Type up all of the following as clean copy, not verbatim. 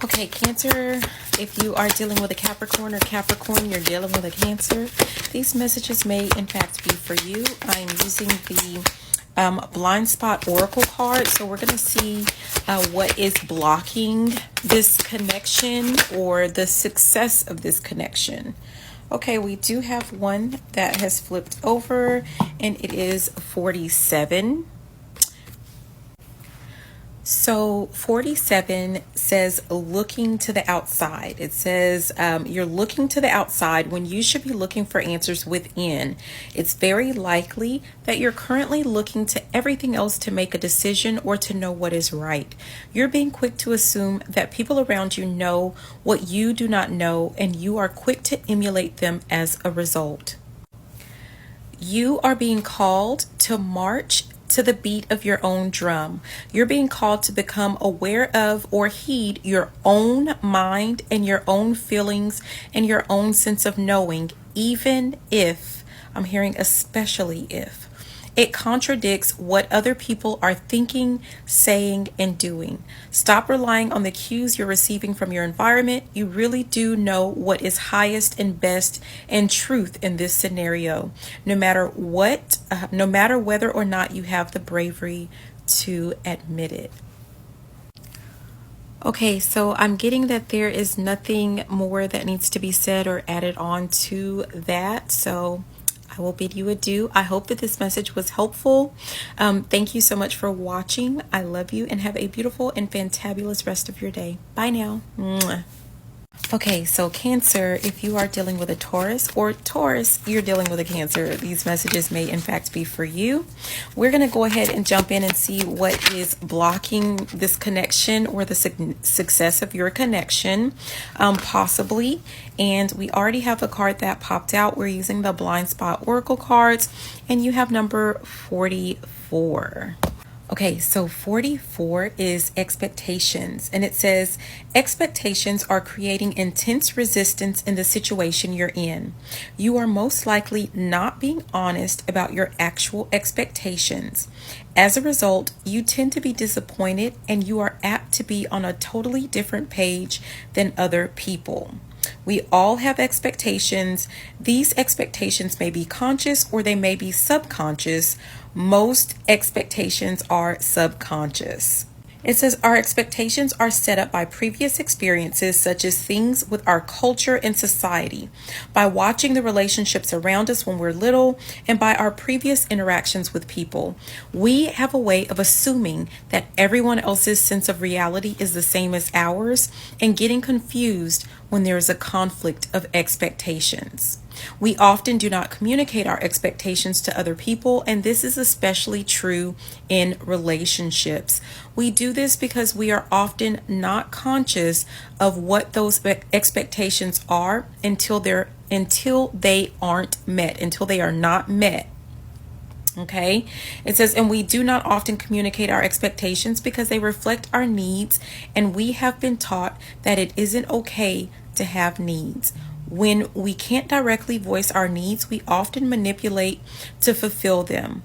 Okay, Cancer, if you are dealing with a Capricorn or Capricorn, you're dealing with a Cancer, these messages may in fact be for you. I'm using the blind spot oracle card, so we're going to see what is blocking this connection or the success of this connection. Okay, we do have one that has flipped over, and it is 47. So 47 says looking to the outside. It says you're looking to the outside when you should be looking for answers within. It's very likely that you're currently looking to everything else to make a decision or to know what is right. You're being quick to assume that people around you know what you do not know, and you are quick to emulate them as a result. You are being called to march to the beat of your own drum. You're being called to become aware of or heed your own mind and your own feelings and your own sense of knowing, even if, I'm hearing especially if, it contradicts what other people are thinking, saying, and doing. Stop relying on the cues you're receiving from your environment. You really do know what is highest and best and truth in this scenario, no matter whether or not you have the bravery to admit it. Okay, so I'm getting that there is nothing more that needs to be said or added on to that. So I will bid you adieu. I hope that this message was helpful. Thank you so much for watching. I love you and have a beautiful and fantabulous rest of your day. Bye now. Mwah. Okay, so Cancer, if you are dealing with a Taurus, or Taurus, you're dealing with a Cancer, these messages may in fact be for you. We're going to go ahead and jump in and see what is blocking this connection or the success of your connection, possibly. And we already have a card that popped out. We're using the blind spot oracle cards, and you have number 44. Okay, so 44 is expectations, and it says expectations are creating intense resistance in the situation you're in. You are most likely not being honest about your actual expectations. As a result, you tend to be disappointed, and you are apt to be on a totally different page than other people. We all have expectations. These expectations may be conscious or they may be subconscious. Most expectations are subconscious. It says our expectations are set up by previous experiences, such as things with our culture and society, by watching the relationships around us when we're little, and by our previous interactions with people. We have a way of assuming that everyone else's sense of reality is the same as ours, and getting confused when there is a conflict of expectations. We often do not communicate our expectations to other people, and this is especially true in relationships. We do this because we are often not conscious of what those expectations are until they aren't met, until they are not met. Okay, it says, and we do not often communicate our expectations because they reflect our needs, and we have been taught that it isn't okay to have needs. When we can't directly voice our needs, we often manipulate to fulfill them.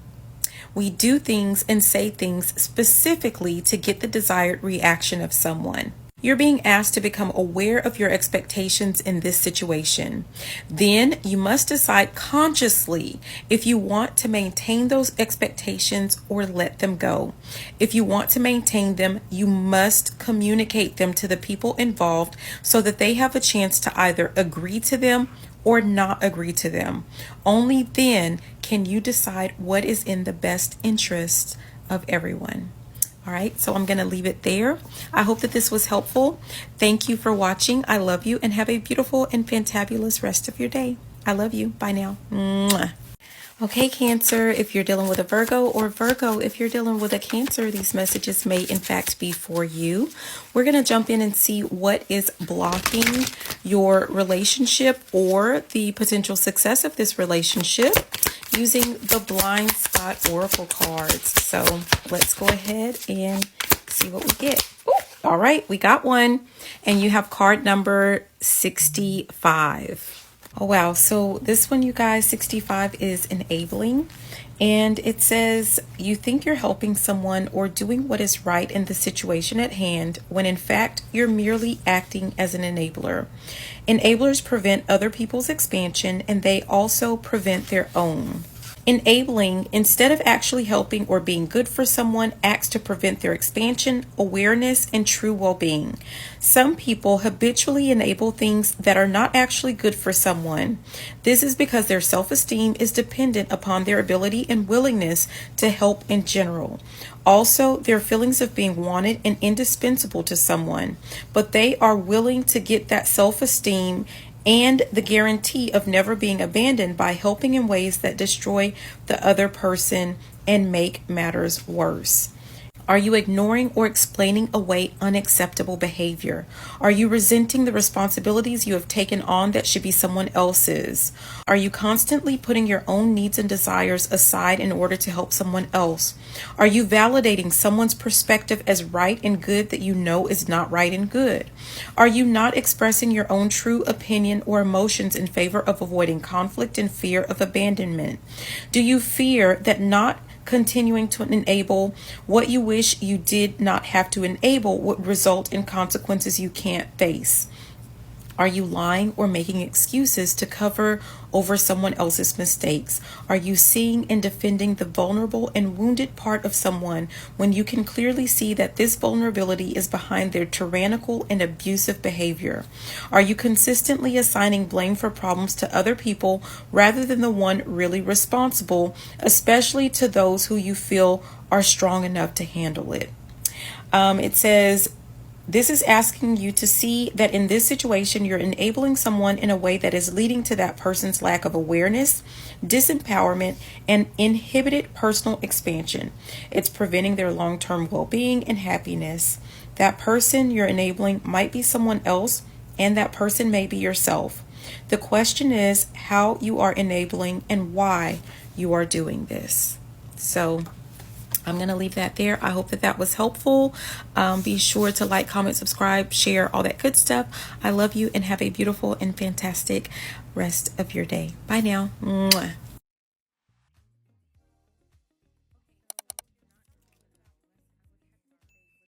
We do things and say things specifically to get the desired reaction of someone. You're being asked to become aware of your expectations in this situation. Then you must decide consciously if you want to maintain those expectations or let them go. If you want to maintain them, you must communicate them to the people involved so that they have a chance to either agree to them or not agree to them. Only then can you decide what is in the best interest of everyone. All right, so I'm going to leave it there. I hope that this was helpful. Thank you for watching. I love you and have a beautiful and fantabulous rest of your day. I love you. Bye now. Mwah. Okay, Cancer, if you're dealing with a Virgo, or Virgo, if you're dealing with a Cancer, these messages may in fact be for you. We're going to jump in and see what is blocking your relationship or the potential success of this relationship using the blind spot oracle cards. So let's go ahead and see what we get. Ooh, all right, we got one, and you have card number 65. Oh, wow. So this one, you guys, 65 is enabling. And it says you think you're helping someone or doing what is right in the situation at hand, when in fact you're merely acting as an enabler. Enablers prevent other people's expansion, and they also prevent their own. Enabling, instead of actually helping or being good for someone, acts to prevent their expansion, awareness, and true well-being. Some people habitually enable things that are not actually good for someone. This is because their self-esteem is dependent upon their ability and willingness to help in general. Also, their feelings of being wanted and indispensable to someone, but they are willing to get that self-esteem and the guarantee of never being abandoned by helping in ways that destroy the other person and make matters worse. Are you ignoring or explaining away unacceptable behavior? Are you resenting the responsibilities you have taken on that should be someone else's? Are you constantly putting your own needs and desires aside in order to help someone else? Are you validating someone's perspective as right and good that you know is not right and good? Are you not expressing your own true opinion or emotions in favor of avoiding conflict and fear of abandonment? Do you fear that not continuing to enable what you wish you did not have to enable would result in consequences you can't face? Are you lying or making excuses to cover over someone else's mistakes? Are you seeing and defending the vulnerable and wounded part of someone when you can clearly see that this vulnerability is behind their tyrannical and abusive behavior? Are you consistently assigning blame for problems to other people rather than the one really responsible, especially to those who you feel are strong enough to handle it? It says, this is asking you to see that in this situation, you're enabling someone in a way that is leading to that person's lack of awareness, disempowerment, and inhibited personal expansion. It's preventing their long-term well-being and happiness. That person you're enabling might be someone else, and that person may be yourself. The question is how you are enabling and why you are doing this. So I'm going to leave that there. I hope that that was helpful. Be sure to like, comment, subscribe, share, all that good stuff. I love you and have a beautiful and fantastic rest of your day. Bye now. Mwah.